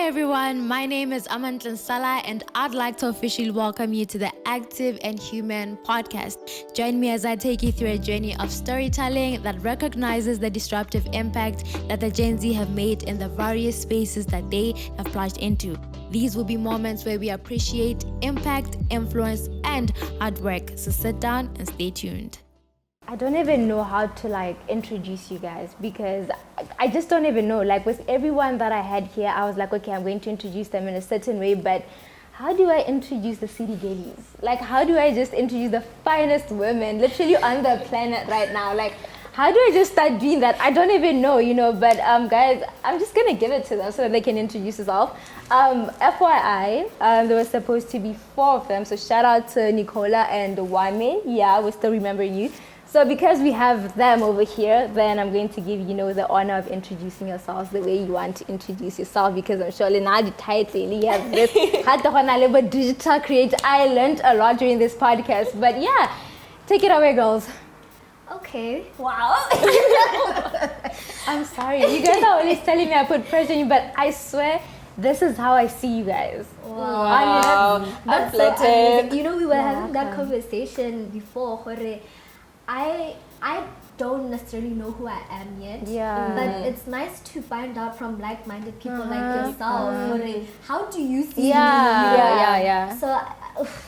everyone, my name is Amantla and I'd like to officially welcome you to the Active and Human podcast. Join me as I take you through a journey of storytelling that recognizes the disruptive impact that the Gen Z have made in the various spaces that they have plunged into. These will be moments where we appreciate impact, influence, and hard work. So sit down and stay tuned. I don't even know how to introduce you guys because I just don't even know. With everyone that I had here, I was like, okay, I'm going to introduce them in a certain way, but how do I introduce the city girlies? How do I just introduce the finest women literally on the planet right now? How do I just start doing that? I don't even know, but guys, I'm just gonna give it to them so that they can introduce themselves. FYI, there was supposed to be 4 of them, so shout out to Nicola and Wame. Yeah, we still remember you. So because we have them over here, then I'm going to give the honor of introducing yourselves the way you want to introduce yourself, because I'm sure Lenadi tightly have this digital create. I learned a lot during this podcast, but yeah, take it away, girls. Okay. Wow. I'm sorry. You guys are always telling me I put pressure on you, but I swear this is how I see you guys. Wow. That's so flattered. amazing. We were having that conversation before. I don't necessarily know who I am yet. Yeah. But it's nice to find out from like-minded people like yourself. How do you see me? Yeah. So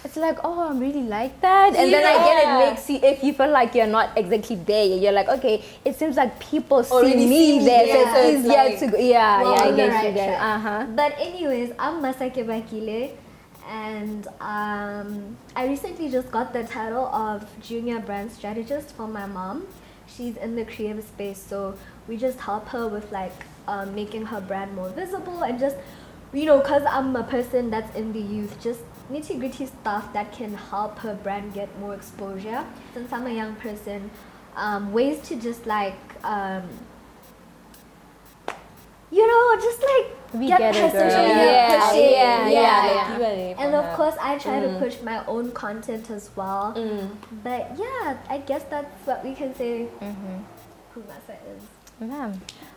it's like, oh, I'm really like that. And then again, it makes you, if you feel like you're not exactly there, you're like, okay, it seems like people see me there. Yeah. So it's easier to go. I get right you guys. But anyways, I'm Masake Bakile. And I recently just got the title of Junior Brand Strategist for my mom. She's in the creative space, so we just help her with making her brand more visible and just, because I'm a person that's in the youth, just nitty-gritty stuff that can help her brand get more exposure. Since I'm a young person, ways to just get social media pushing. And of course, I try to push my own content as well. But yeah, I guess that's what we can say who Masa is.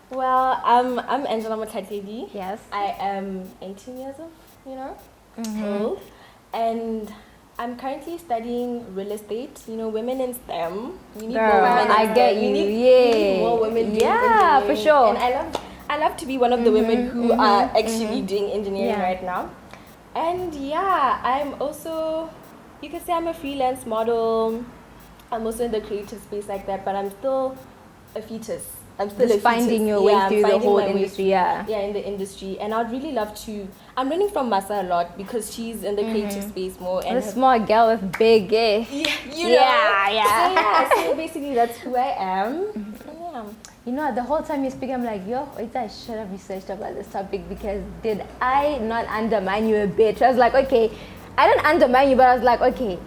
Well, I'm Angela Motatedi. Yes. I am 18 years old. And I'm currently studying real estate. Women in STEM. We need more women I get you. We need more women doing engineering. For sure. And I love to be one of the women who are actually doing engineering right now. And I'm also, you can say I'm a freelance model. I'm also in the creative space like that, but I'm still a fetus. I'm still just finding your way through the whole industry. Yeah, in the industry. And I'd really love to, I'm learning from Masa a lot because she's in the creative space more. And a small girl with big So basically that's who I am. The whole time you speak, I'm like, I should have researched about this topic, because did I not undermine you a bit? I was like, okay, I didn't undermine you, but I was like, okay,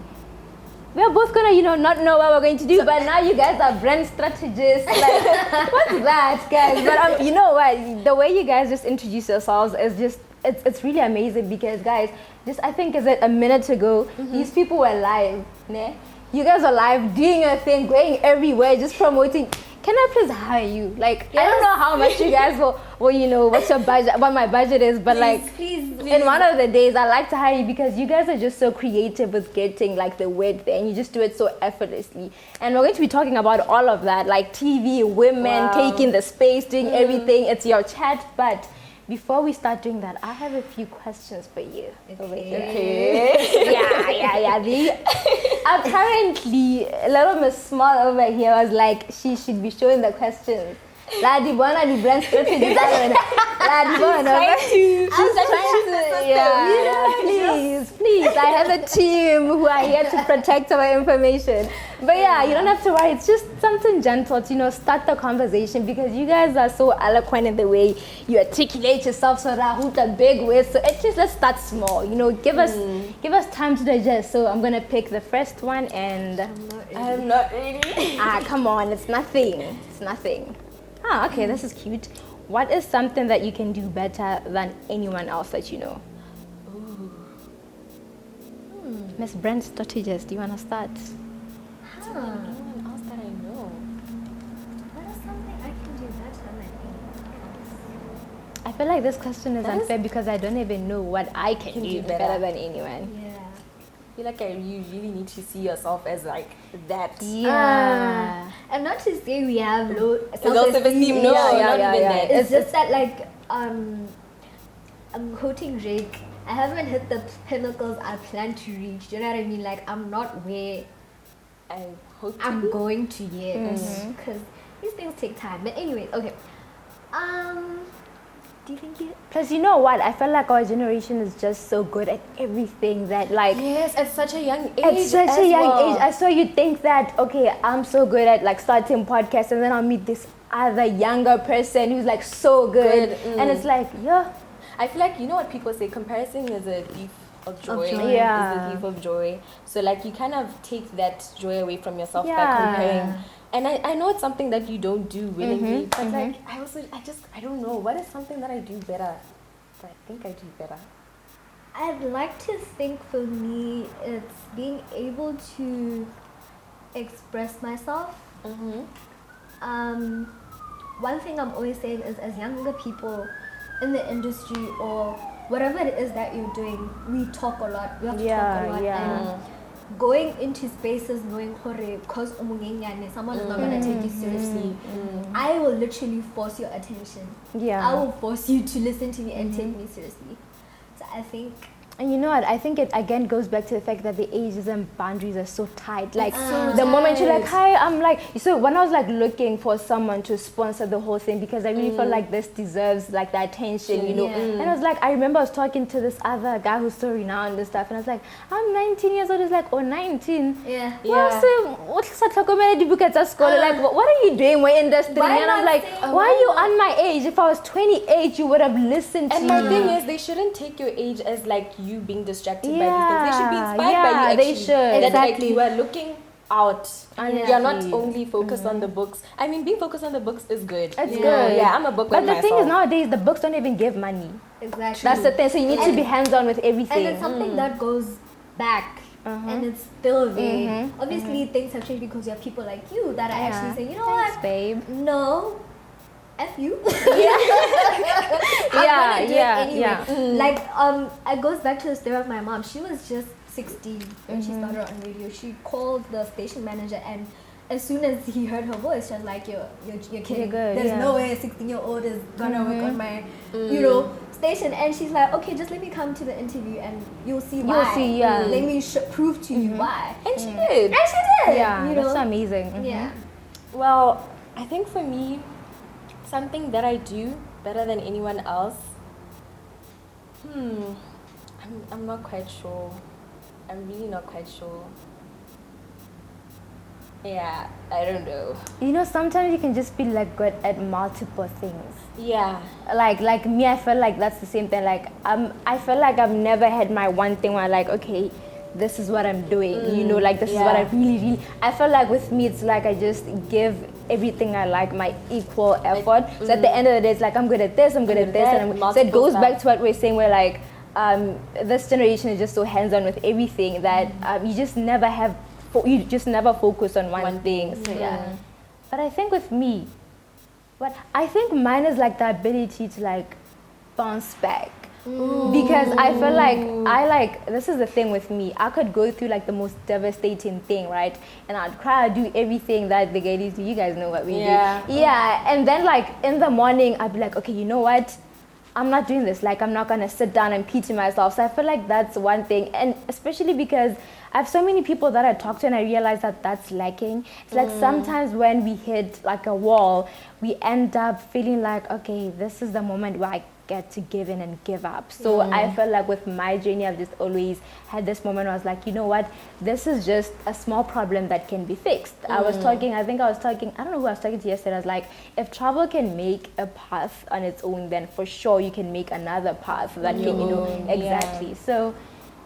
we're both gonna, not know what we're going to do, but now you guys are brand strategists. What's that, guys? But you know what? The way you guys just introduce yourselves is just, it's really amazing, because guys, just I think is it a minute ago, these people were live, ne? You guys are live, doing your thing, going everywhere, just promoting. Can I please hire you? I don't know how much you guys will what's your budget, what my budget is, but please. In one of the days, I like to hire you, because you guys are just so creative with getting the word there, and you just do it so effortlessly. And we're going to be talking about all of that, TV, women, taking the space, doing everything. It's your chat, but before we start doing that, I have a few questions for you over here. Okay. Apparently, little Miss Small over here was like, she should be showing the questions. Ladibona, the brand strategy designer. Please. I have a team who are here to protect our information. But you don't have to worry. It's just something gentle to, start the conversation, because you guys are so eloquent in the way you articulate yourself, so a big way. So let's start small. Give us time to digest. So I'm gonna pick the first one, and I'm not ready. Come on, it's nothing. Okay, this is cute. What is something that you can do better than anyone else that you know? Miss Brand Strategist, do you want to start? Anyone else that I know? What is something I can do better than anyone else? I feel like this question is unfair because I don't even know what I can do better than anyone. Yeah. I feel like you really need to see yourself as like that. Yeah. And not to say we have low self-esteem. No, not even that. It's just that like I'm quoting Drake. I haven't hit the pinnacles I plan to reach. Do you know what I mean? Like I'm not where I'm going to yet because these things take time. But anyways, okay. Do you think it? Plus, you know what? I feel like our generation is just so good at everything that, like, yes, at such a young age. At such a young age. I saw you think that, okay, I'm so good at like starting podcasts, and then I'll meet this other younger person who's like so good, and it's like, yeah. I feel like, you know what people say, comparison is a thief of joy. Yeah. It's the thief of joy. So like you kind of take that joy away from yourself by comparing. And I know it's something that you don't do willingly, but like I don't know, what is something that I do better? That I think I do better. I'd like to think for me it's being able to express myself. One thing I'm always saying is, as younger people in the industry or whatever it is that you're doing, we talk a lot. We have to talk a lot. And going into spaces knowing because someone is not going to take you seriously, I will literally force your attention. I will force you to listen to me and take me seriously. So I think, and you know what, I think it again goes back to the fact that the ages and boundaries are so tight. Like the moment you're like, hi, I'm like, so when I was like looking for someone to sponsor the whole thing, because I really felt like this deserves like the attention, you know. And I was like, I remember I was talking to this other guy who's so renowned and stuff, and I was like, I'm 19 years old. He's like, oh, 19. Well, so what's like, what are you doing? We're in this thing. And I'm like, why are you on my age? If I was 28, you would have listened to me. And my thing is, they shouldn't take your age as like you being distracted by these things. They should be inspired by you, actually. They should. That like you are looking out. You're not only focused on the books. I mean, being focused on the books is good. It's good. Yeah, I'm a bookworm But the myself. thing is, nowadays, the books don't even give money. exactly. That's the thing. So you need to be hands-on with everything. And it's something that goes back. And it's still there. Obviously, things have changed because you have people like you that are actually saying, you know Thanks, what, babe. no, F you. Like, it goes back to the story of my mom. She was just 16 when she started on radio. She called the station manager, and as soon as he heard her voice, she was like, you're kidding. Good, There's no way a 16-year-old is gonna work on my, station. And she's like, okay, just let me come to the interview and you'll see why. You'll see, Let me prove to you why. And she did. And she did. Yeah, you know? that's amazing. Yeah. Well, I think for me, something that I do better than anyone else, I'm not quite sure. I'm really not quite sure. Yeah, I don't know. You know, sometimes you can just be like good at multiple things. Yeah. Like me, I feel like that's the same thing. Like I feel like I've never had my one thing where I'm like, okay, this is what I'm doing. You know, like this is what I really. I feel like with me, it's like I just give everything I like my equal effort. So at the end of the day, it's like I'm good at this, I'm good at this, and so it goes back to what we're saying. Where like this generation is just so hands-on with everything that you just never have. You just never focus on one thing. So but I think with me, I think mine is like the ability to like bounce back. Because I feel like this is the thing with me. I could go through like the most devastating thing, right? And I'd cry, I'd do everything that the ladies do. You guys know what we do. Yeah. And then like in the morning, I'd be like, okay, you know what? I'm not doing this. Like I'm not gonna sit down and pity myself. So I feel like that's one thing, and especially because I have so many people that I talk to, and I realize that that's lacking. It's like sometimes when we hit like a wall, we end up feeling like, okay, this is the moment where I get to give in and give up. So I feel like with my journey, I've just always had this moment where I was like, you know what, this is just a small problem that can be fixed. I was talking, I don't know who I was talking to yesterday. I was like, if travel can make a path on its own, then for sure you can make another path that can, you know, exactly. So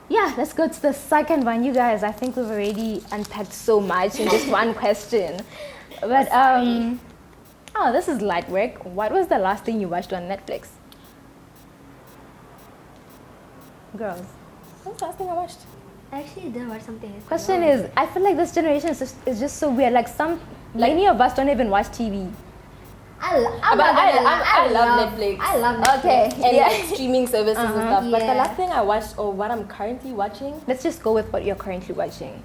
yeah, let's go to the second one. You guys, I think we've already unpacked so much in just one question. But this is light work. What was the last thing you watched on Netflix? Girls. What's the last thing I watched? I actually did watch something. Question is, I feel like this generation is just so weird. Like many of us don't even watch TV. I love Netflix. I love Netflix. Okay. And like streaming services and stuff. But the Yeah. last thing I watched, or what I'm currently watching, Let's just go with what you're currently watching.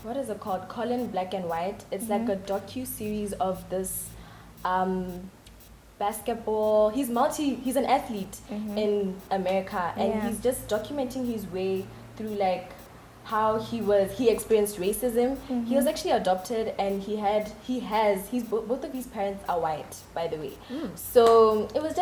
what is it called? Colin Black and White. It's like a docu-series of this basketball. He's an athlete in America, and he's just documenting his way through like how he experienced racism. He was actually adopted, and both of his parents are white, by the way. So it's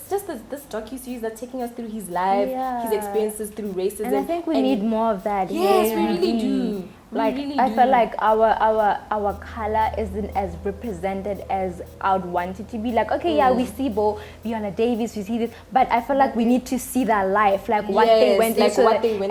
just this docu-series that's taking us through his life, his experiences through racism. And I think we need more of that. Yes, we really do. Like I feel like our color isn't as represented as I would want it to be. Like, okay, we see Viola Davis, we see this, but I feel like we need to see their life, like what they went through.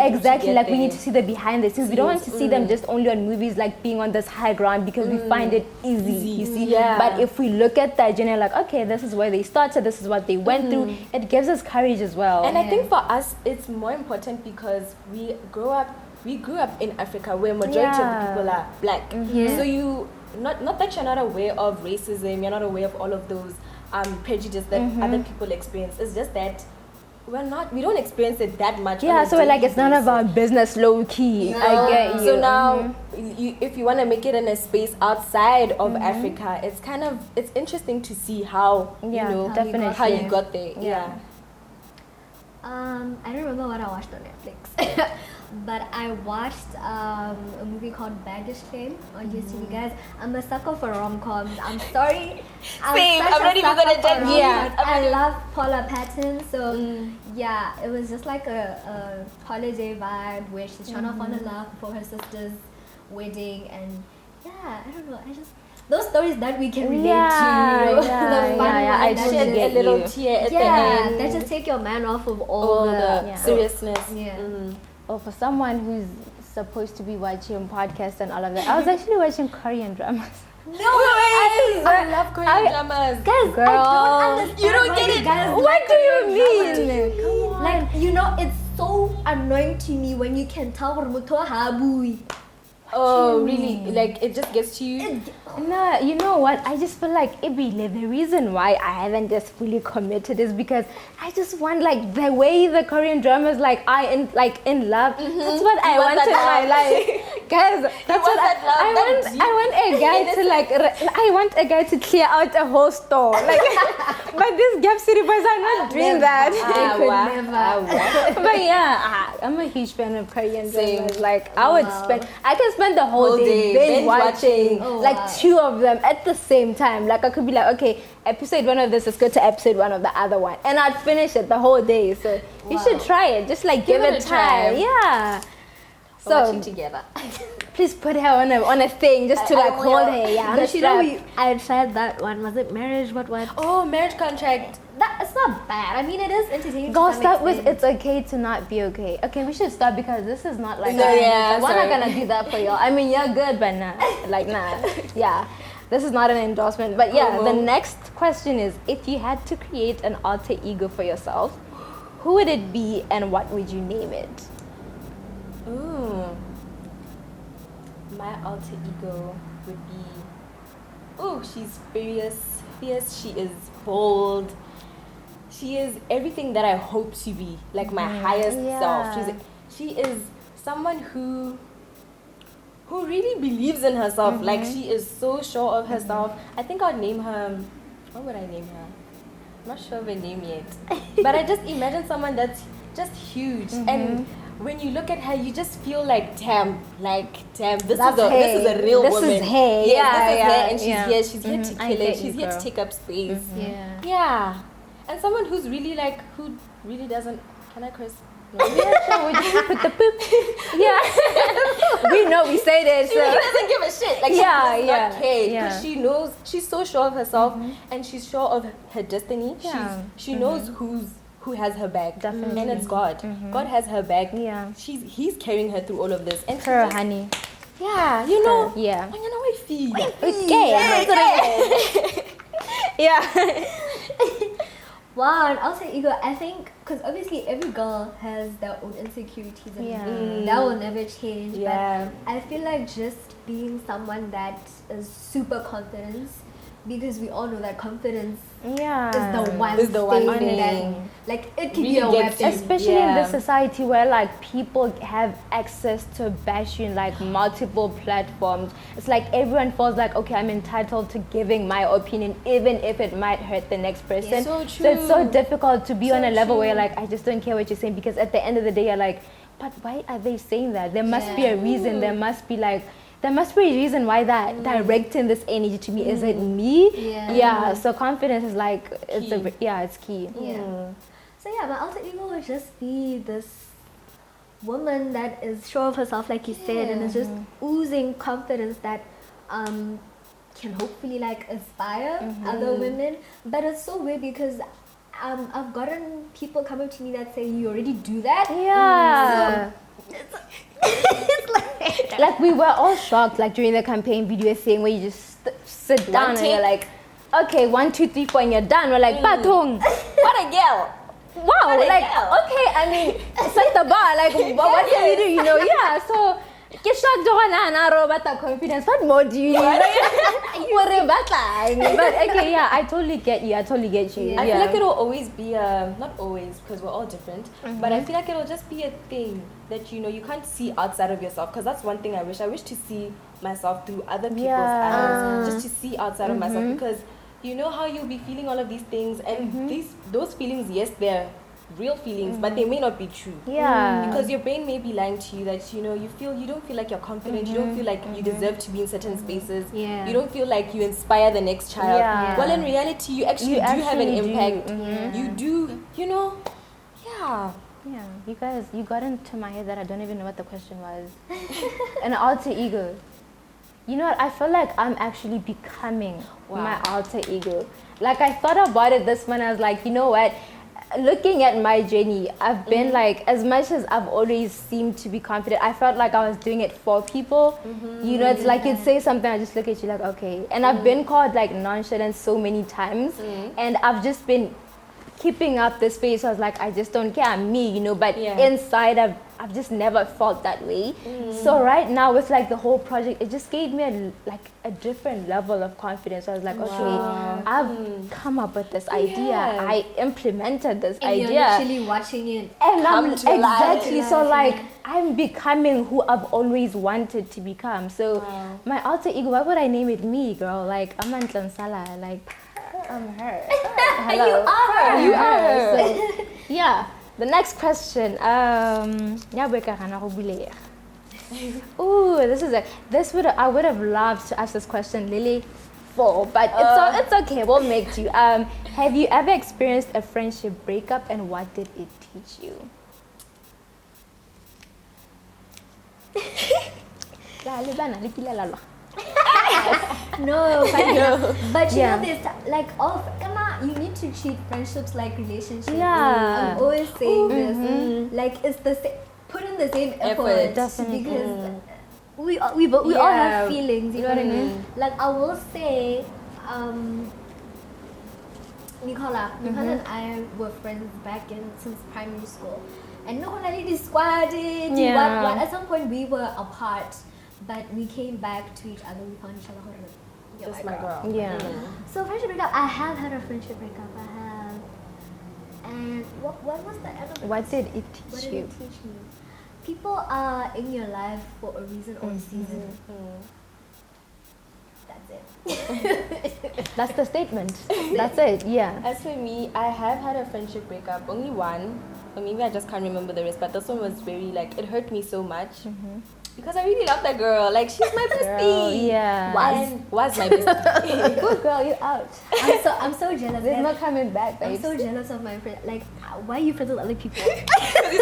Exactly, like we need to see the behind the scenes. We don't want to see them just only on movies, like being on this high ground because we find it easy. You see, but if we look at that journey, like, okay, this is where they started, this is what they went through. It gives us courage as well. And I think for us, it's more important because we grew up in Africa where majority of the people are black. So you, not that you're not aware of racism, you're not aware of all of those prejudice that other people experience. It's just that we don't experience it that much. Yeah, so we're like, it's none of our business, low key. No. I get you. So now, if you want to make it in a space outside of Africa, it's interesting to see how how you got there. Yeah. I don't remember what I watched on Netflix. But I watched a movie called Baggage Claim on YouTube. Guys, I'm a sucker for rom-coms. I'm sorry. Same. I'm not even gonna judge you. I love Paula Patton. So it was just like a holiday vibe where she's trying to fall in love for her sister's wedding, and I don't know. Those stories that we can relate to. I shed a little tear at the end. That just take your mind off of all the seriousness. Well, for someone who's supposed to be watching podcasts and all of that, I was actually watching Korean dramas. No way! I love Korean dramas. Guys, girl, I don't understand. You don't get it. Guys What do you mean? Come on. Like, it's so annoying to me when you can tell Muto Habui. Oh, really? Like, it just gets to you? No, you know what? I just feel like the reason why I haven't just fully committed is because I just want like the way the Korean dramas are in love. That's what I want in my life, guys. That's what I want a guy to I want a guy to clear out a whole store. But these Gap City boys are not doing that. Never. But I'm a huge fan of Korean dramas. Like I can spend the whole day binge watching two of them at the same time. Like I could be like, okay, episode 1 of this is good to episode 1 of the other one, and I'd finish it the whole day. So you should try it. Just give it a try. Yeah. So watching together. Please put her on a thing just to hold her. Yeah. But I tried that one. Was it Marriage? What? Oh, Marriage Contract. It's not bad. I mean, it is entertaining. Go start with It's Okay to Not Be Okay. Okay, we should start because this is not like we're not gonna do that for y'all. I mean, you're good, but nah. Yeah. This is not an endorsement. But the next question is, if you had to create an alter ego for yourself, who would it be and what would you name it? Ooh. My alter ego would be, she's fierce. She is bold. She is everything that I hope to be, like my highest self. She is someone who really believes in herself. Like she is so sure of herself. I think I'd name her, what would I name her? I'm not sure of a name yet. But I just imagine someone that's just huge. And when you look at her, you just feel like, damn, this is a real woman. This is her. And she's here to kill it. She's here to take up space. Yeah. And someone who's really who really doesn't, can I curse? Yeah, sure. We just put the poop. Yeah. We know we say this. She really doesn't give a shit. She does not care. Because she knows, she's so sure of herself and she's sure of her destiny. She knows who has her back. Definitely. And it's God. God has her back. Yeah. He's carrying her through all of this. And her honey. Yeah, you know. Yeah. And you know I feel. Okay. Yeah. Wow, and alter ego, I think, because obviously every girl has their own insecurities and that will never change. Yeah. But I feel like just being someone that is super confident because we all know that confidence Yeah. is the one thing that, thing. like, it can Really be a gets weapon. you. Especially in this Yeah. society where like people have access to bash you in like multiple platforms. It's like everyone feels like, okay, I'm entitled to giving my opinion even if it might hurt the next person. So So it's so true. difficult to be So on a level where true. like I just don't care what you're saying, because at the end of the day you're like, but why are they saying that? There must be a reason. There must be a reason why they're directing this energy to me. Is it me? Yeah. So confidence is like it's it's key. Yeah. So yeah, my alter ego would just be this woman that is sure of herself, like you said, and is just oozing confidence that can hopefully like inspire other women. But it's so weird because I've gotten people coming to me that say, you already do that. Yeah. It's Like we were all shocked like during the campaign video thing where you just sit down and take. you're like, okay, 1, 2, 3, 4 and you're done. We're like, Patong. What a girl! Wow, What a like girl. okay, I mean set the bar, like what can you do, you know? Yeah, so get shocked about confidence. What more do you need? But okay, yeah, I totally get you. I feel Yeah. like it'll always be not always, because we're all different, but I feel like it'll just be a thing that you can't see outside of yourself, because that's one thing I wish to see myself through other people's eyes, just to see outside of myself, because you know how you'll be feeling all of these things, and those feelings, yes, they're real feelings, but they may not be true. Yeah. Because your brain may be lying to you that you don't feel like you're confident, you don't feel like you deserve to be in certain spaces, Yeah. you don't feel like you inspire the next child. Yeah. Well, in reality, you actually do have an actually do. impact. You do, yeah. Yeah, you guys, you got into my head that I don't even know what the question was. An alter ego. You know what? I feel like I'm actually becoming my alter ego. Like I thought about it this one. I was like, you know what? Looking at my journey, I've been like, as much as I've always seemed to be confident, I felt like I was doing it for people. You know, it's like you'd say something, I just look at you like, okay. And I've been called like nonchalant so many times, and I've just been keeping up this face. I was like, I just don't care, I'm me, but inside I've just never felt that way. So right now with like the whole project, it just gave me a different level of confidence. I was like, okay, I've come up with this idea, I implemented this and idea, you're literally watching it and I'm come to life. exactly so like I'm becoming who I've always wanted to become. So my alter ego, why would I name it me, girl? Like I'm Nsala, like I'm her. Hello. You are her. You are her. So, yeah. The next question. Ooh, I would have loved to ask this question, Lily, but it's okay. We'll make do. Have you ever experienced a friendship breakup, and what did it teach you? No, but you know this, like, you need to treat friendships like relationships. Yeah. I'm always saying this, like it's the same. Put in the same effort, definitely. because we all have feelings. You know what I mean? Like I will say, Nicola and I were friends back since primary school, and no one really squadded. Yeah. At some point we were apart, but we came back to each other. We found each other. You're That's my girl. Yeah. So friendship breakup. I have had a friendship breakup. I have. And what was the end of it? What did it What teach did you? it teach me? People are in your life for a reason or a season. That's it. That's the statement. That's it. Yeah. As for me, I have had a friendship breakup, only one, or maybe I just can't remember the rest, but this one was very, it hurt me so much, because I really love that girl. Like, she's my bestie. Yeah. Was my bestie. Good girl, you're out. I'm so jealous. There's guys. no coming back, I'm babe. so jealous of my friend. Like, why are you friends with other people? This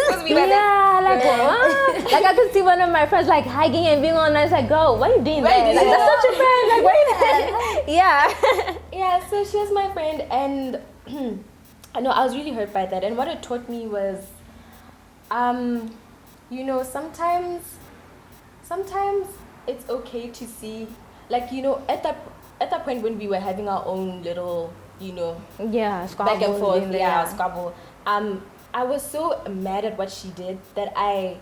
supposed to be my Yeah, like I could see one of my friends like hiking and being all nice. Like, girl, why are you doing that? Like, that's such a friend. Like, why are you doing? Yeah. Yeah, so she was my friend, and I know I was really hurt by that. And what it taught me was, sometimes it's okay to see, like, at that point when we were having our own little, Yeah, back and forth, yeah. squabble. I was so mad at what she did that I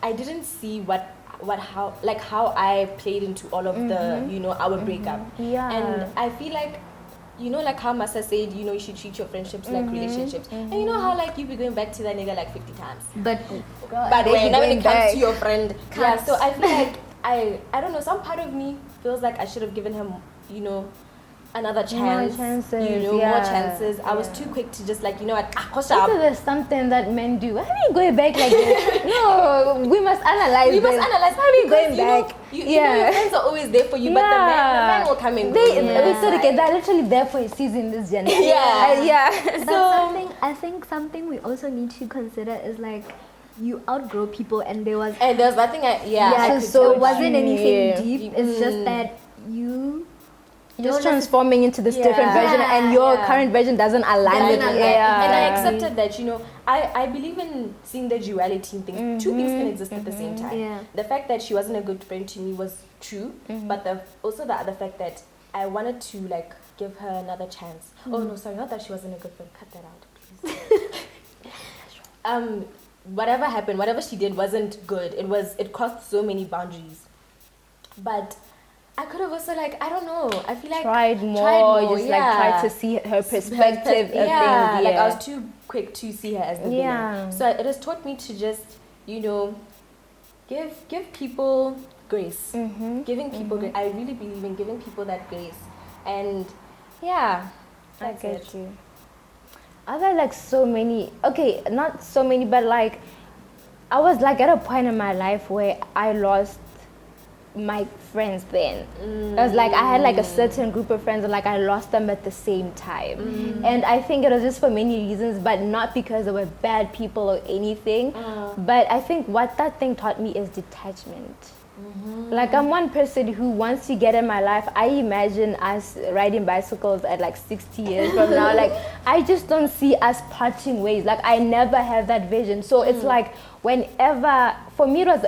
didn't see what how I played into all of the, you know, our breakup. Yeah. And I feel like, you know, like how Masa said, you know, you should treat your friendships like relationships. And you know how, like, you be going back to that nigga like 50 times. But when it comes to your friend, yeah, so I feel like I don't know, some part of me feels like I should have given him, you know, another chance, more chances. I was too quick to just, like, you know what, Also, there's something that men do. Why are we going back like this? No, we must analyze. Why are we going back? You know, your friends are always there for you, but the man will come and go. They're literally there for a season this gender. But I think something we also need to consider is, like, you outgrow people, and there was nothing. So it wasn't anything deep. It's just that you're just transforming into this different version, and your current version doesn't align with it. And I accepted that, you know, I believe in seeing the duality in things. Two things can exist at the same time. Yeah. The fact that she wasn't a good friend to me was true, but also the other fact that I wanted to, like, give her another chance. Oh no, sorry, not that she wasn't a good friend. Cut that out, please. Whatever happened, whatever she did wasn't good. It crossed so many boundaries. But I could have also, like, I don't know, I feel like tried more, tried to see her perspective of things. Like, I was too quick to see her as the villain. So it has taught me to just, you know, give people grace. Giving people grace. I really believe in giving people that grace. And I get you. Are there, like, so many, okay, not so many, but, like, I was, like, at a point in my life where I lost my friends then. I was like, I had, like, a certain group of friends, and, like, I lost them at the same time. And I think it was just for many reasons, but not because they were bad people or anything. But I think what that thing taught me is detachment. Like, I'm one person who, once you get in my life, I imagine us riding bicycles at, like, 60 years from now. Like, I just don't see us parting ways. Like, I never have that vision. So it's like, whenever, for me, it was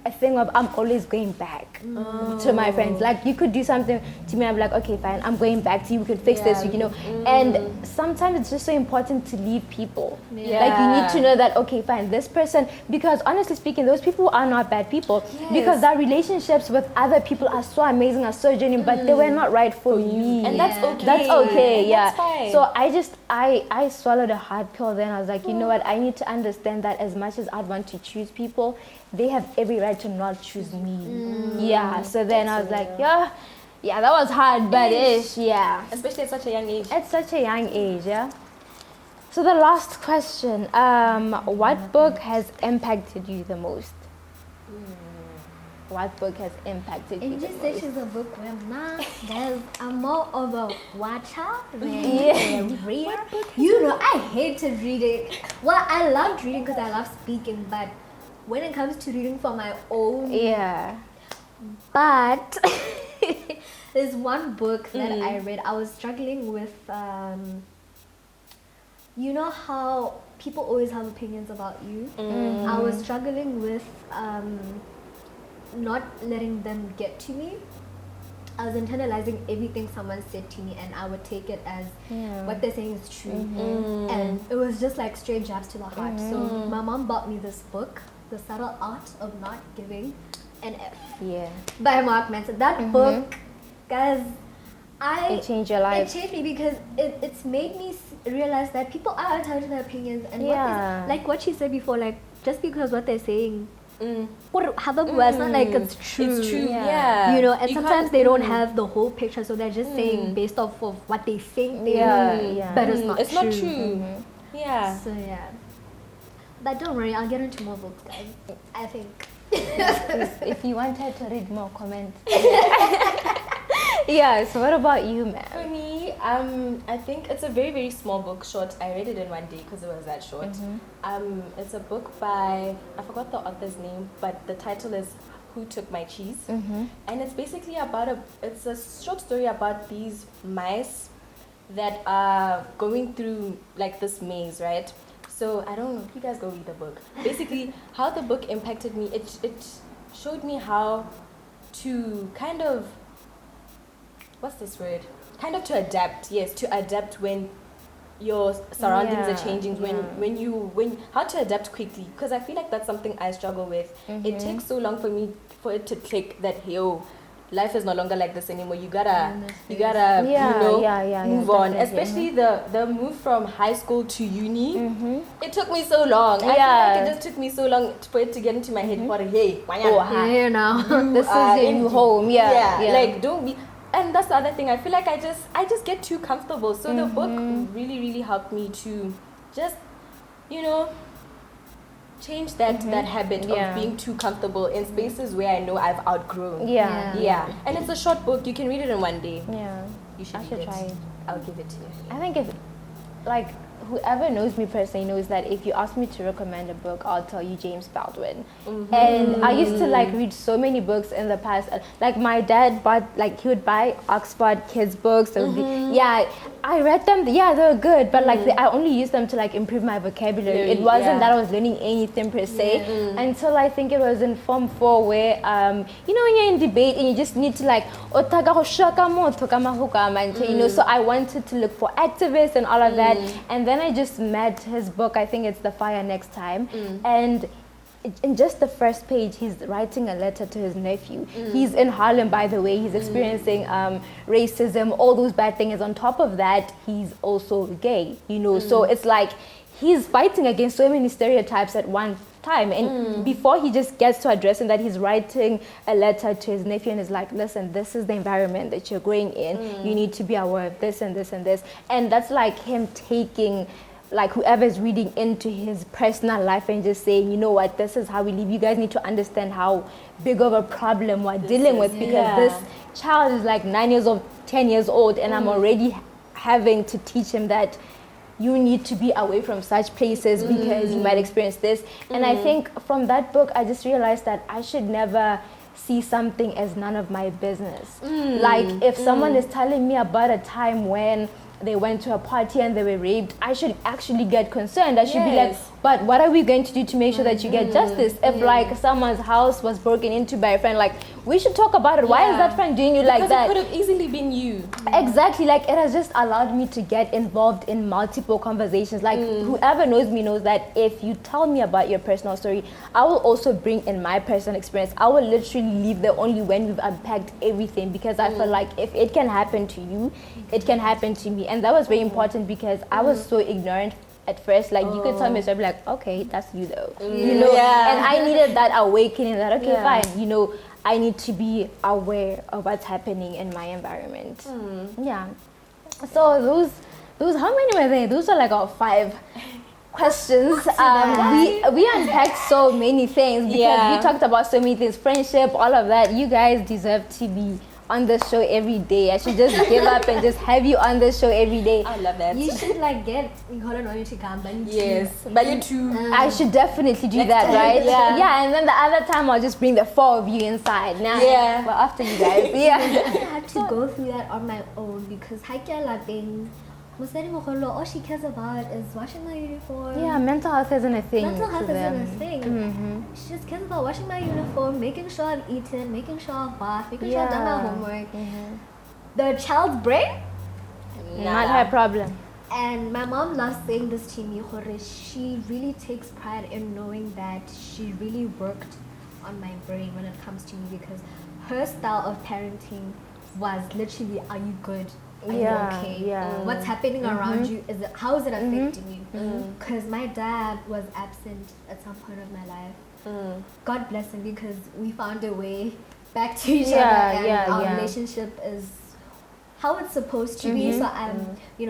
a thing of I'm always going back to my friends. Like, you could do something to me, I'm like, okay, fine, I'm going back to you, we could fix this, you know. And sometimes it's just so important to leave people. Like, you need to know that, okay, fine, this person, because honestly speaking, those people are not bad people, because their relationships with other people are so amazing, are so genuine, but they were not right for me. And that's okay. That's okay, That's fine. So I swallowed a hard pill then. I was like, you know what, I need to understand that as much as I'd want to choose people, they have every right to not choose me. So then I was like, yeah, that was hard, but especially at such a young age. At such a young age, So the last question, what book has impacted you the most? What book has impacted you the most? This is a book where guys, I'm more of a watcher than a reader. You know, I hated reading. Well, I loved reading because I love speaking, but when it comes to reading for my own, but there's one book that I read. I was struggling with, you know how people always have opinions about you. I was struggling with not letting them get to me. I was internalizing everything someone said to me, and I would take it as what they're saying is true. And it was just like straight jabs to the heart. So my mom bought me this book, The Subtle Art of Not Giving an F, by Mark Manson. That book, guys, it changed your life. It changed me because it's made me realize that people are entitled to their opinions, and like what she said before, like, just because what they're saying, it's not like it's true. It's true, you know, and sometimes they don't have the whole picture, so they're just saying based off of what they think they know, but it's not true. Not true. So but don't worry, I'll get into more books, guys. I think. If you want her to read more, comment. So what about you, ma'am? For me, I think it's a very, very small book, short. I read it in one day because it was that short. It's a book by, I forgot the author's name, but the title is Who Took My Cheese? And it's basically it's a short story about these mice that are going through, like, this maze, right? So I don't know if you guys go read the book. Basically, how the book impacted me, it showed me how to kind of, what's this word? Kind of to adapt, to adapt when your surroundings Yeah, are changing, when how to adapt quickly, because I feel like that's something I struggle with. It takes so long for it to click that, yo, life is no longer like this anymore. You gotta move on. Especially the move from high school to uni. It took me so long. I feel like it just took me so long for it to get into my head. Hey, Here now. This is your new home. Yeah. Like, don't be. And that's the other thing. I feel like I just get too comfortable. So the book really, really helped me to just, change that habit of being too comfortable in spaces where I know I've outgrown. Yeah. And it's a short book. You can read it in one day. Yeah. You should I should try it. I'll give it to you. I think if, like, whoever knows me personally knows that if you ask me to recommend a book, I'll tell you James Baldwin. And I used to read so many books in the past. Like my dad he would buy Oxford kids books. I read them. Yeah, they were good, but I only used them to improve my vocabulary. It wasn't that I was learning anything per se until I think it was in Form 4 where when you're in debate and you just need to so I wanted to look for activists and all of that, and then I just met his book. I think it's The Fire Next Time, and in just the first page, he's writing a letter to his nephew. He's in Harlem, by the way. He's experiencing racism, all those bad things. On top of that, he's also gay, So it's like he's fighting against so many stereotypes at one time. And before he just gets to addressing that, he's writing a letter to his nephew and is like, listen, this is the environment that you're growing in. You need to be aware of this and this and this. And that's like him taking whoever's reading into his personal life and just saying, you know what, this is how we live. You guys need to understand how big of a problem we're dealing with, because this child is 9 years old, 10 years old, and I'm already having to teach him that you need to be away from such places because you might experience this. And I think from that book, I just realized that I should never see something as none of my business. If someone is telling me about a time when they went to a party and they were raped, I should actually get concerned. I should be like, but what are we going to do to make sure that you get justice? If someone's house was broken into by a friend, we should talk about it. Why is that friend doing you like that? It could have easily been you. Exactly. It has just allowed me to get involved in multiple conversations. Whoever knows me knows that if you tell me about your personal story, I will also bring in my personal experience. I will literally leave there only when we've unpacked everything, because I feel like if it can happen to you, it can happen to me. And that was very important because I was so ignorant at first. You could tell me, so I'd be like, okay, that's you though. And I needed that awakening that, okay, fine, I need to be aware of what's happening in my environment. Yeah. So those how many were there? Those are our 5 questions. We unpacked so many things because we talked about so many things, friendship, all of that. You guys deserve to be on the show every day. I should just give up and just have you on the show every day. I love that. You should get Bali too. I should definitely do that, right? Yeah, and then the other time I'll just bring the 4 of you inside. Now, well, after you guys, I had to go through that on my own because all she cares about is washing my uniform. Yeah, mental health isn't a thing. Mental health isn't a thing. She just cares about washing my uniform, making sure I've eaten, making sure I've bathed, making sure I've done my homework. The child's brain? Not her problem. And my mom loves saying this to me, she really takes pride in knowing that she really worked on my brain when it comes to me, because her style of parenting was literally, are you good? Are you okay? What's happening around you? How is it affecting you? Because my dad was absent at some point of my life. God bless him, because we found a way back to each other, and our relationship is how it's supposed to be. So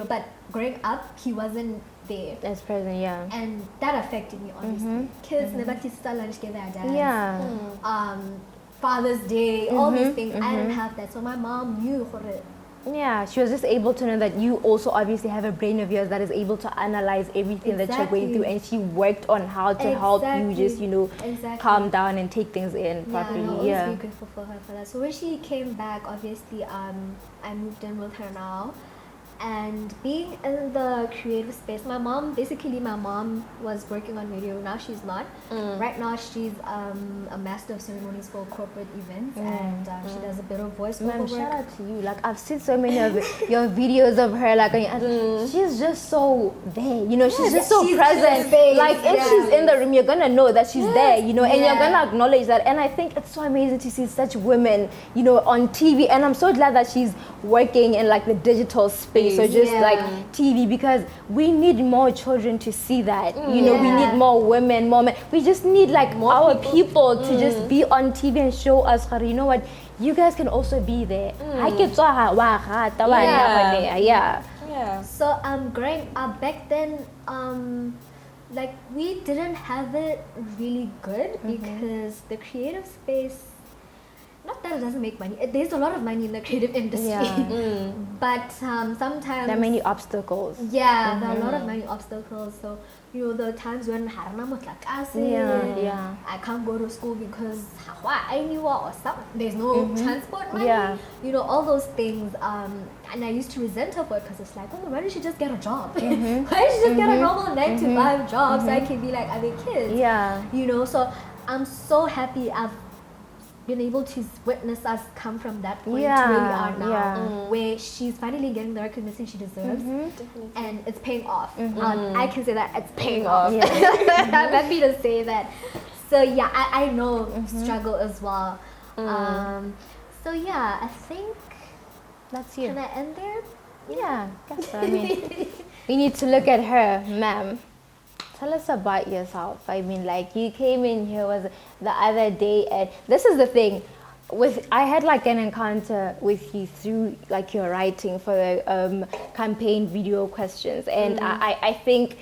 but growing up, he wasn't there as present, and that affected me obviously. Kids never start lunch together at dads. Father's Day, all these things, I didn't have that. So my mom knew. Yeah, she was just able to know that you also obviously have a brain of yours that is able to analyze everything that you're going through, and she worked on how to help you just calm down and take things in properly. I'm always very grateful for her for that. So when she came back, obviously I moved in with her now, And being in the creative space, my mom was working on radio. Now she's not. Right now she's a master of ceremonies for corporate events, and she does a bit of voiceover work. Shout out to you. Like, I've seen so many of your videos of her. Like, she's just so there. You know, she's just so present. Like, if she's in the room, you're gonna know that she's there. You know, and you're gonna acknowledge that. And I think it's so amazing to see such women, you know, on TV. And I'm so glad that she's working in like the digital space. So just like TV, because we need more children to see that. You know, we need more women, more men. We just need like more our people to just be on TV and show us, you know what, you guys can also be there. So growing up back then, like we didn't have it really good because the creative space, not that it doesn't make money, there's a lot of money in the creative industry, but sometimes there are many obstacles. There are a lot of many obstacles. So, you know, the times when I can't go to school because or something, there's no transport money, you know, all those things. And I used to resent her for it because it's like, oh, why don't you just get a job? Why don't you just get a normal 9-to-5 job so I can be like other kids? You know, so I'm so happy I've been able to witness us come from that point to where we are now, where she's finally getting the recognition she deserves, and it's paying off. I can say that it's paying off. I'm happy to say that. So yeah, I know struggle as well. So yeah, I think that's you. Can I end there? Yeah, guess so. I mean, we need to look at her, ma'am. Tell us about yourself. I mean, like, you came in here was the other day, and this is the thing. I had like an encounter with you through like your writing for the campaign video questions, and I think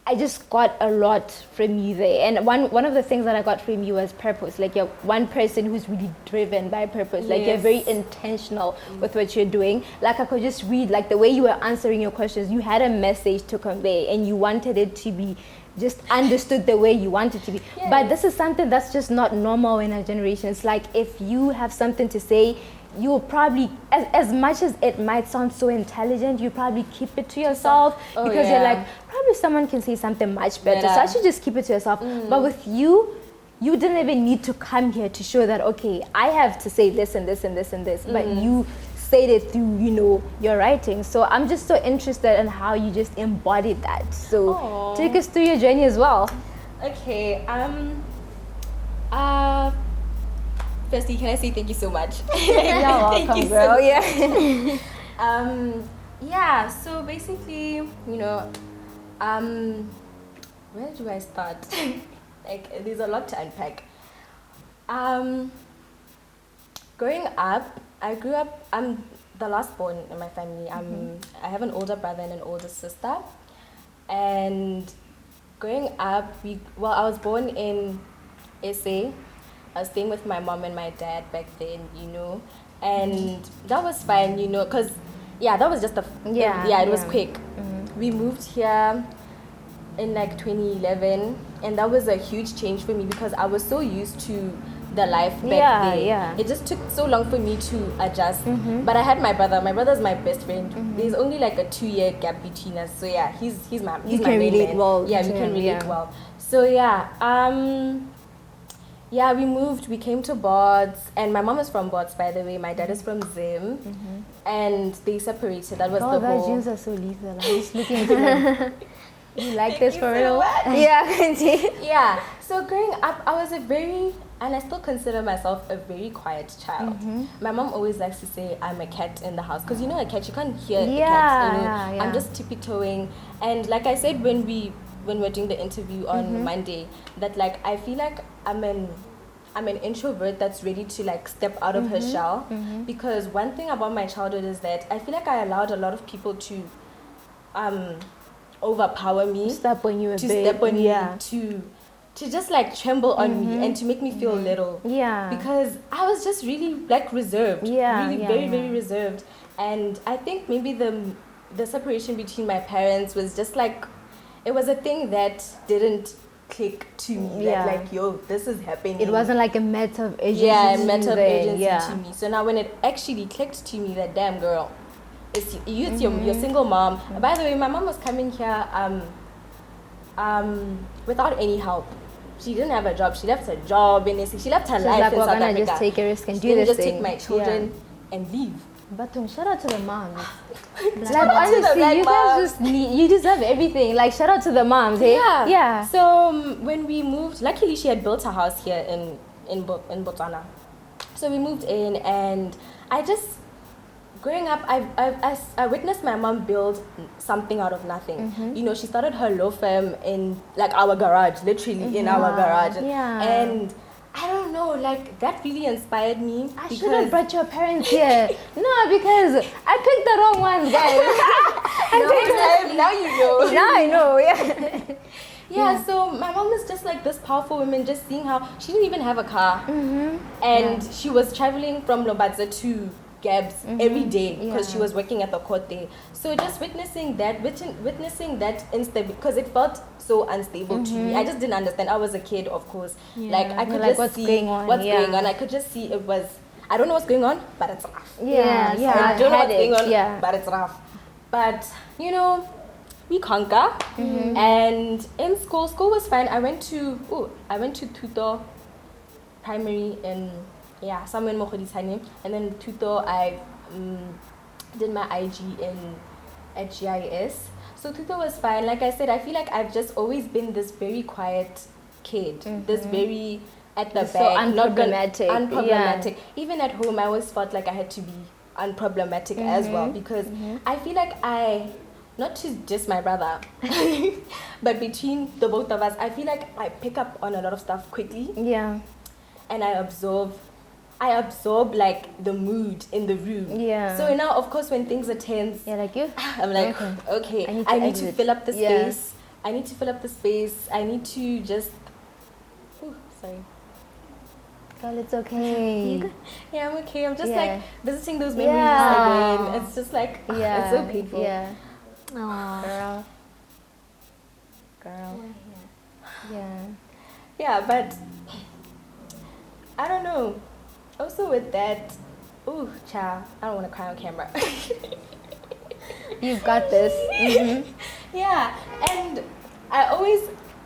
I just got a lot from you there. And one of the things that I got from you was purpose. Like, you're one person who's really driven by purpose. Like, you're very intentional with what you're doing. Like, I could just read, like, the way you were answering your questions, you had a message to convey and you wanted it to be just understood the way you want it to be. But this is something that's just not normal in our generation. It's like, if you have something to say, you'll probably, as much as it might sound so intelligent, you probably keep it to yourself because you're like, probably someone can say something much better, so I should just keep it to yourself. But with you, you didn't even need to come here to show that, okay, I have to say this and this and this and this, but you said it through, you know, your writing. So I'm just so interested in how you just embodied that. So take us through your journey as well. Okay, firstly, can I say thank you so much? You're welcome, girl. Yeah, so basically, you know, where do I start? Like, there's a lot to unpack. Growing up, I'm the last born in my family. I have an older brother and an older sister. And growing up, I was born in SA. I was staying with my mom and my dad back then, you know, and that was fine, you know, because, that was just it was quick. We moved here in like 2011, and that was a huge change for me because I was so used to the life back then. It just took so long for me to adjust. But I had my brother. My brother's my best friend. There's only like a 2-year gap between us. So yeah, he's my main man. Well. Yeah, we can relate well. So we moved, we came to Bods, and my mom is from Bods, by the way. My dad is from Zim, and they separated. That was the whole... Virgins are so lethal. I'm just looking at them. You like this for real? Yeah. So growing up, I was and I still consider myself a very quiet child. My mom always likes to say I'm a cat in the house, because you know a cat, you can't hear a cat. You know? I'm just tippy-toeing. And like I said when we were doing the interview on Monday, that like I feel like I'm an introvert that's ready to like step out of her shell, because one thing about my childhood is that I feel like I allowed a lot of people to overpower me, step on you, to just like tremble on me and to make me feel little, because I was just really like reserved, very very reserved. And I think maybe the separation between my parents was just like, it was a thing that didn't click to me, that like, yo, this is happening. It wasn't like a matter of urgency. To me. So now when it actually clicked to me that, damn girl, it's your single mom. By the way, my mom was coming here without any help. She didn't have a job. She left her job and she left her life like, in we're South gonna Africa. just take a risk and do Then this just thing. take my children and leave. But shout out to the moms. Like Shout out to the honestly, black you guys you deserve everything. Like shout out to the moms, hey? Yeah. So when we moved, luckily she had built a house here in Botswana. So we moved in, and I just, growing up, I witnessed my mom build something out of nothing. You know, she started her law firm in like our garage, literally in our garage. And I don't know, like that really inspired me. I should have brought your parents here. No, because I picked the wrong ones, guys. Now you know. Now I know, yeah. Yeah, so my mom was just like this powerful woman, just seeing how she didn't even have a car. And she was traveling from Lobadza to Gabs every day because she was working at the court there. So just witnessing that instability, because it felt so unstable to me. I just didn't understand. I was a kid, of course. Like I could just what's see going on. what's going on. I could just see it was, I don't know what's going on, but it's rough. Yeah. I don't know what's going on, yeah. but it's rough. But, you know, we conquer. And in school was fine. I went to Tuto Primary in somewhere in Mogodisane, and then Tuto I did my IG at GIS. So Tuto was fine. Like I said, I feel like I've just always been this very quiet kid, this very at the back, so unproblematic. Unproblematic. Even at home, I always felt like I had to be unproblematic as well, because I feel like not to just my brother, but between the both of us, I feel like I pick up on a lot of stuff quickly. Yeah. And I absorb like the mood in the room. Yeah. So now, of course, when things are tense, like you, I'm like, okay, I need to fill up the space. I need to fill up the space. I need to just, sorry. Girl, it's okay. Yeah, I'm okay. I'm just like visiting those memories again. It's just like, it's so painful. Yeah. Aww. Girl. Yeah. Yeah, but I don't know. Also with that, child, I don't want to cry on camera. You've got this. Yeah, and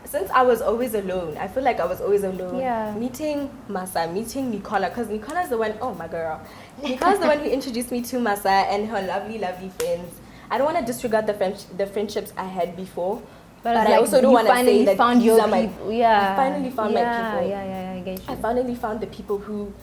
since I was always alone, I feel like I was always alone. Yeah. Meeting Masa, meeting Nicola, because Nicola's the one, my girl. Nicola's the one who introduced me to Masa and her lovely, lovely friends. I don't want to disregard the friendships I had before. But I also don't want to say that these are my people. Yeah. I finally found my people. Yeah, I get you. I finally found the people who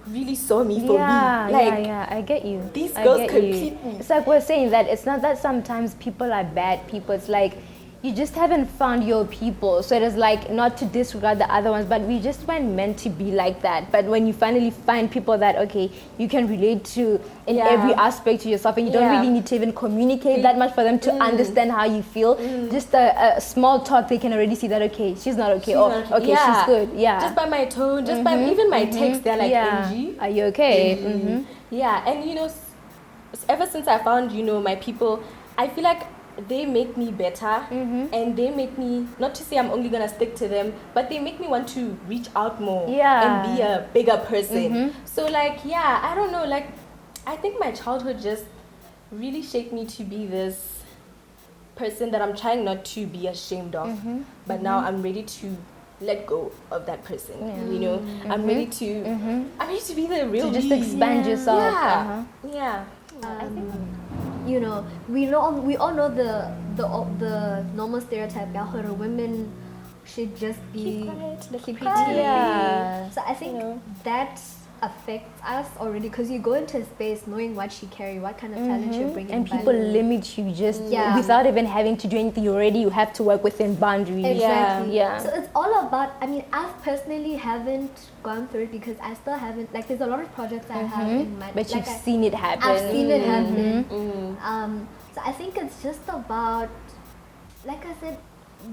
really saw me for me. I get you. These girls complete me. It's like we're saying that it's not that sometimes people are bad people. It's like you just haven't found your people. So it is like not to disregard the other ones, but we just weren't meant to be like that. But when you finally find people that, okay, you can relate to in every aspect to yourself, and you don't really need to even communicate that much for them to understand how you feel. Just a small talk, they can already see that, okay, she's not okay. She's good. Yeah. Just by my tone, just by even my text, they're like, Angie, are you okay? Yeah, and ever since I found, my people, I feel like they make me better, and they make me, not to say I'm only gonna stick to them, but they make me want to reach out more and be a bigger person. So I don't know, I think my childhood just really shaped me to be this person that I'm trying not to be ashamed of, but now I'm ready to let go of that person. I'm ready to be the real to just me. expand yourself. I think we all know the normal stereotype that women should just be keep pretty. Yeah. So I think that affects us already, because you go into a space knowing what you carry, what kind of talent you're bringing, and people limit you just without even having to do anything. You have to work within boundaries. Exactly. Yeah. So it's all about, I personally haven't gone through it, because I still haven't, there's a lot of projects I have in my, but you've seen it happen. I've seen it happen. So I think it's just about, like I said,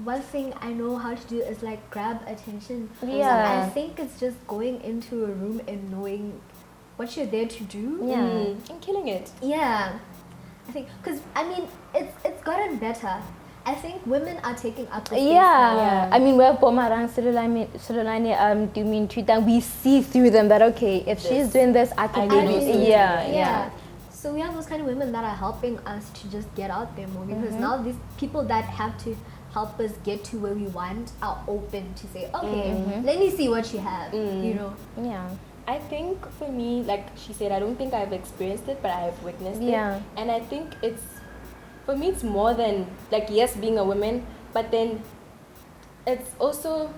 one thing I know how to do is grab attention. Yeah. So I think it's just going into a room and knowing what you're there to do. Yeah. And killing it. Yeah. I think, because it's gotten better. I think women are taking up the space now. I mean, we're Pomarang, do you mean Twitter? We see through them that, okay, if she's doing this, I can do it. Yeah. So we have those kind of women that are helping us to just get out there more, because now these people that have to help us get to where we want are open to say, okay, let me see what you have, you know. Yeah. I think for me, like she said, I don't think I've experienced it, but I have witnessed it. And I think for me, it's more than, like, yes, being a woman, but then it's also,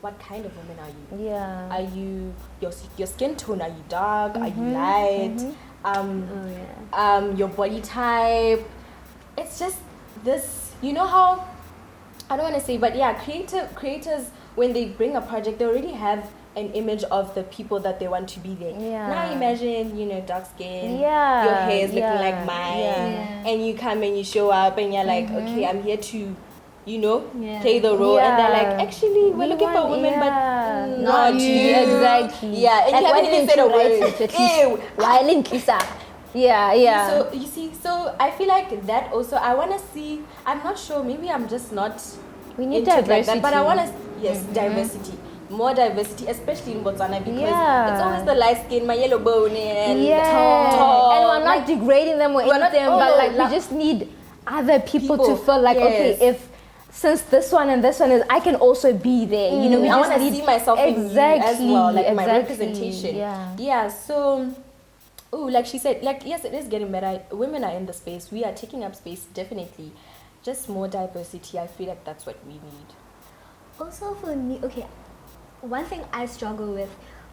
what kind of woman are you? Yeah. Are you, your skin tone, are you dark? Are you light? Your body type. It's just this, you know how, I don't want to say, but yeah, creators, when they bring a project, they already have an image of the people that they want to be there. Now imagine, dark skin, your hair is looking like mine, and you come and you show up and you're like, okay, I'm here to, play the role, and they're like, actually, we're looking for women, but not you. Exactly. Yeah, and like, you haven't even said a word. Yeah. So you see, so I feel like that also, I want to see, I'm not sure, maybe I'm just not, we need into diversity. Like that, but I want to, diversity. More diversity, especially in Botswana, because it's always the light skin, my yellow bone, and tall. And we're not degrading them or anything, but like we just need other people to feel like, okay, if since this one and this one is, I can also be there. I want to see myself in you as well, like my representation. So, like she said, like, yes, it is getting better. Women are in the space. We are taking up space, definitely. Just more diversity. I feel like that's what we need. Also for me, okay, one thing I struggle with,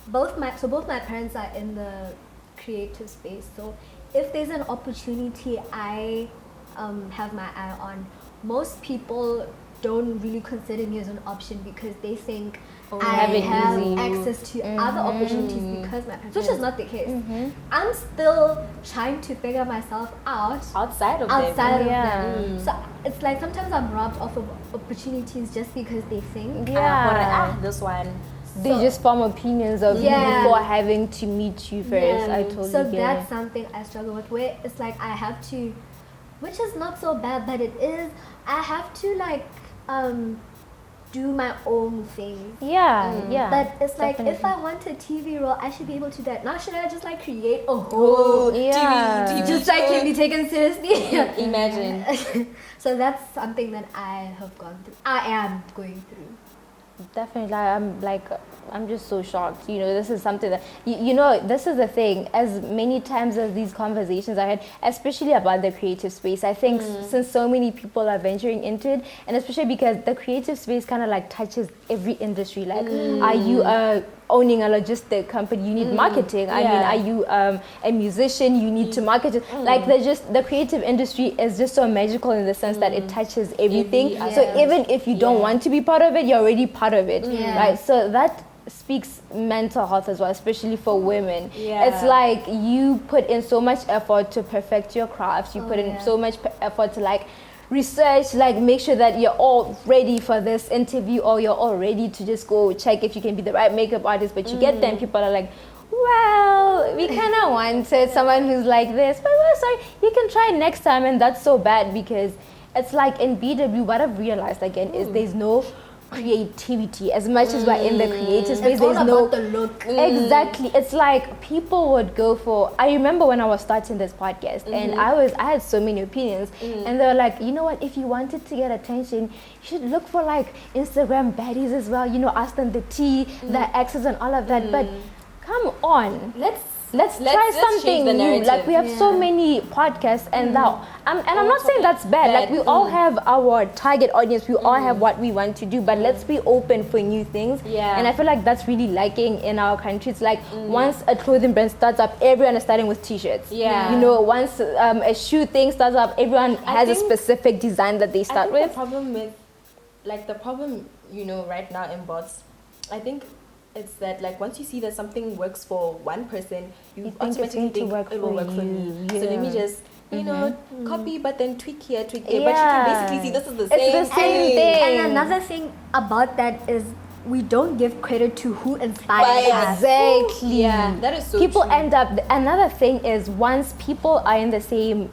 both my parents are in the creative space. So if there's an opportunity I have my eye on, most people don't really consider me as an option because they think I have access to other opportunities because my parents, which is not the case. I'm still trying to figure myself out outside of them. So it's like sometimes I'm robbed of opportunities just because they think this one. They just form opinions of you before having to meet you first. I totally So get that's it. something I struggle with, where it's like I have to, which is not so bad, but it is, I have to like do my own thing. But it's like, if I want a TV role, I should be able to do that. Now should I just like create a whole TV just like can be taken seriously? Imagine. So that's something that I am going through. Definitely, I'm just so shocked. This is something that, this is the thing. As many times as these conversations I had, especially about the creative space, I think since so many people are venturing into it, and especially because the creative space kind of like touches every industry. Like, are you owning a logistic company? You need marketing. I mean, are you a musician? You need to market it. Like, the creative industry is just so magical in the sense that it touches everything. So even if you don't want to be part of it, you're already part of it, right? So that speaks mental health as well, especially for women. It's like you put in so much effort to perfect your craft. You put in so much effort to like research, like make sure that you're all ready for this interview, or you're all ready to just go check if you can be the right makeup artist. But you get there and people are like, well, we kind of wanted someone who's like this, but we're sorry, you can try next time. And that's so bad, because it's like in BW, what I've realized again is there's no creativity as much as we're in the creative space. It's all there's no about the look. Exactly. It's like people would go for, I remember when I was starting this podcast and I had so many opinions, and they were like, you know what, if you wanted to get attention, you should look for like Instagram baddies as well, ask them the tea, the X's and all of that. But come on, let's try something new. Like, we have so many podcasts, and now I'm not saying that's bad. Like, we all have our target audience, we all have what we want to do, but let's be open for new things. And I feel like that's really lacking in our country. It's like once a clothing brand starts up, everyone is starting with t-shirts. Once a shoe thing starts up, everyone has a specific design that they start with. The problem right now in bots, I think it's that, like, once you see that something works for one person, you automatically think it will work for me. So let me just, copy, but then tweak here, tweak there. But you can basically see this is the same It's the same thing. And another thing about that is we don't give credit to who inspired us. Exactly. Yeah, that is so people true. end up, another thing is, once people are in the same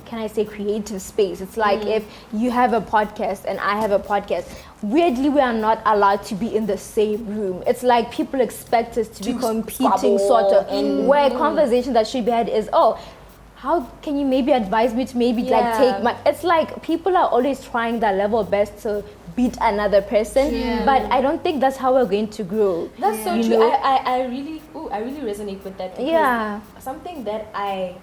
can I say creative space. It's like if you have a podcast and I have a podcast, weirdly we are not allowed to be in the same room. It's like people expect us to be competing sort of, where a conversation that should be had is, how can you maybe advise me to maybe like take my, it's like people are always trying their level best to beat another person, but I don't think that's how we're going to grow. That's so true. I really resonate with that, because something that I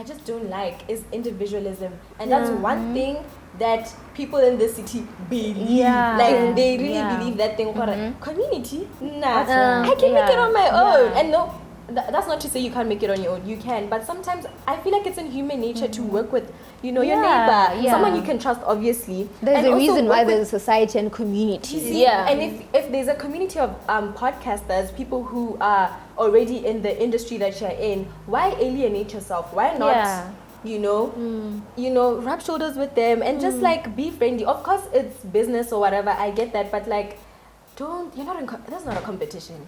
just don't like is individualism, and that's one thing that people in the city believe. Like they really believe that thing. Community, I can make it on my own. And no, that's not to say you can't make it on your own. You can, but sometimes I feel like it's in human nature to work with, your neighbor, someone you can trust. Obviously, there's a reason why there's a society and community. And if there's a community of podcasters, people who are already in the industry that you're in, why alienate yourself? Why not? Rub shoulders with them and just like be friendly. Of course, it's business or whatever. I get that, but like, that's not a competition.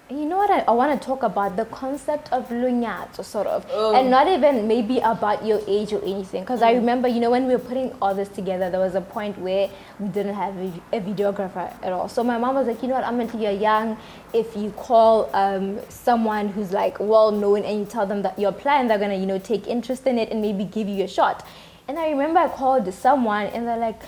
You know what I want to talk about? The concept of lunyato, sort of. And not even maybe about your age or anything. Because I remember, when we were putting all this together, there was a point where we didn't have a videographer at all. So my mom was like, you know what, I'm until you're young. If you call someone who's like well-known and you tell them that your plan, they're going to, take interest in it and maybe give you a shot. And I remember I called someone and they're like,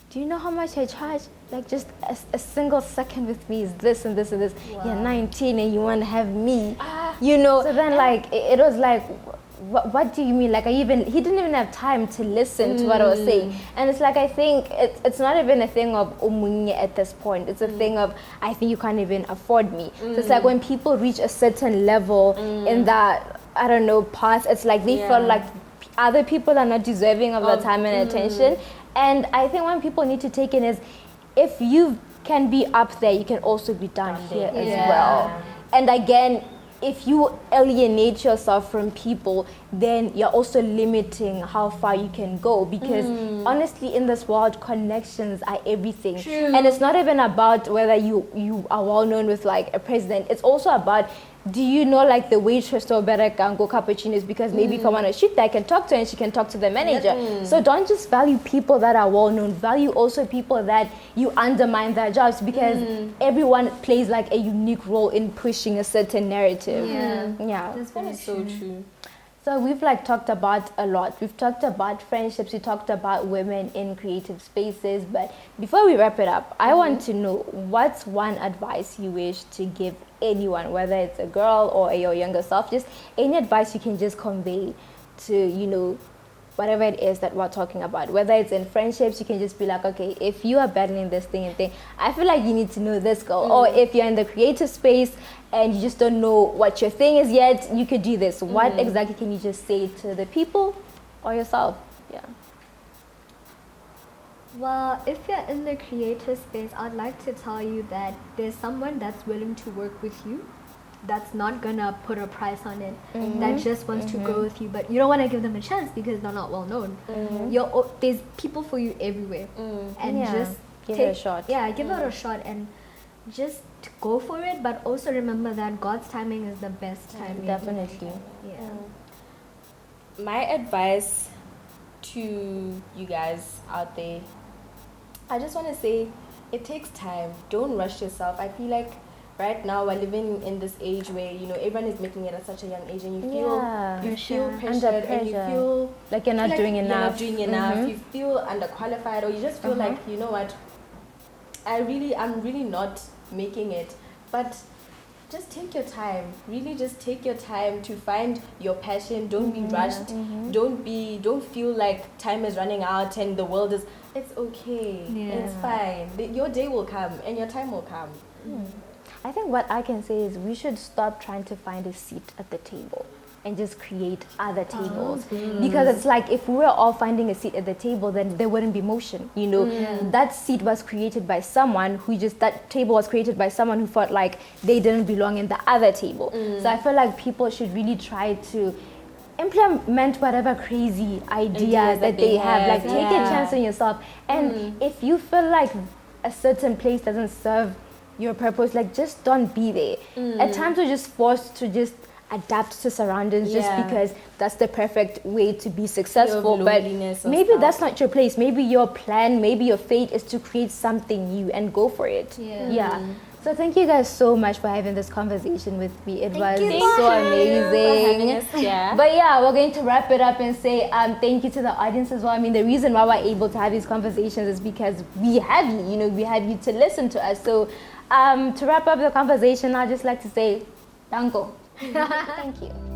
do you know how much I charge? Like just a single second with me is this and this and this. Wow. You're 19 and you want to have me, So then like, it was like, what do you mean? Like he didn't even have time to listen to what I was saying. And it's like, I think it's not even a thing of omunye at this point. It's a thing of, I think you can't even afford me. So it's like when people reach a certain level in that, I don't know, path, it's like they feel like other people are not deserving of their time and attention. And I think one people need to take in is, if you can be up there, you can also be down here as well. And again, if you alienate yourself from people, then you're also limiting how far you can go. Because honestly, in this world, connections are everything. True. And it's not even about whether you are well known with like a president. It's also about, do you know like the waitress or better can go cappuccinos, because maybe if I want to shoot that, I can talk to her and she can talk to the manager. So don't just value people that are well known, value also people that you undermine their jobs, because everyone plays like a unique role in pushing a certain narrative. That's so true. So we've like talked about a lot. We've talked about friendships, we talked about women in creative spaces, but before we wrap it up, I want to know, what's one advice you wish to give anyone, whether it's a girl or your younger self, just any advice you can just convey to, whatever it is that we're talking about. Whether it's in friendships, you can just be like, okay, if you are battling this thing, I feel like you need to know this girl. Or if you're in the creative space and you just don't know what your thing is yet, you could do this. What exactly can you just say to the people or yourself? Well, if you're in the creative space, I'd like to tell you that there's someone that's willing to work with you, that's not gonna put a price on it, that just wants to grow with you, but you don't want to give them a chance because they're not well known. There's people for you everywhere, and just give it a shot. Give it a shot and just go for it, but also remember that God's timing is the best timing. Definitely. My advice to you guys out there, I just want to say, it takes time. Don't rush yourself. I feel like right now we're living in this age where everyone is making it at such a young age, and you feel pressured, and you feel like you're not doing enough. You feel underqualified, or you just feel like, you know what, I'm really not making it. But just take your time. Really, just take your time to find your passion. Don't be rushed. Don't feel like time is running out and the world is. It's okay. It's fine. Your day will come and your time will come. I think what I can say is we should stop trying to find a seat at the table and just create other tables. Because it's like, if we were all finding a seat at the table, then there wouldn't be motion. That seat was created by someone that table was created by someone who felt like they didn't belong in the other table. So I feel like people should really try to implement whatever crazy ideas that they have. Like, take a chance on yourself. And if you feel like a certain place doesn't serve your purpose, like, just don't be there. At times we're just forced to just adapt to surroundings just Yeah. because that's the perfect way to be successful. But loneliness or maybe stuff. that's not your place. Maybe your plan, maybe your fate is to create something new and go for it. Yeah. So thank you guys so much for having this conversation with me. It was you so for amazing. having us here. But yeah, we're going to wrap it up and say thank you to the audience as well. I mean, the reason why we're able to have these conversations is because we have you. You know, we have you to listen to us. So to wrap up the conversation, I'd just like to say, danko. Thank you.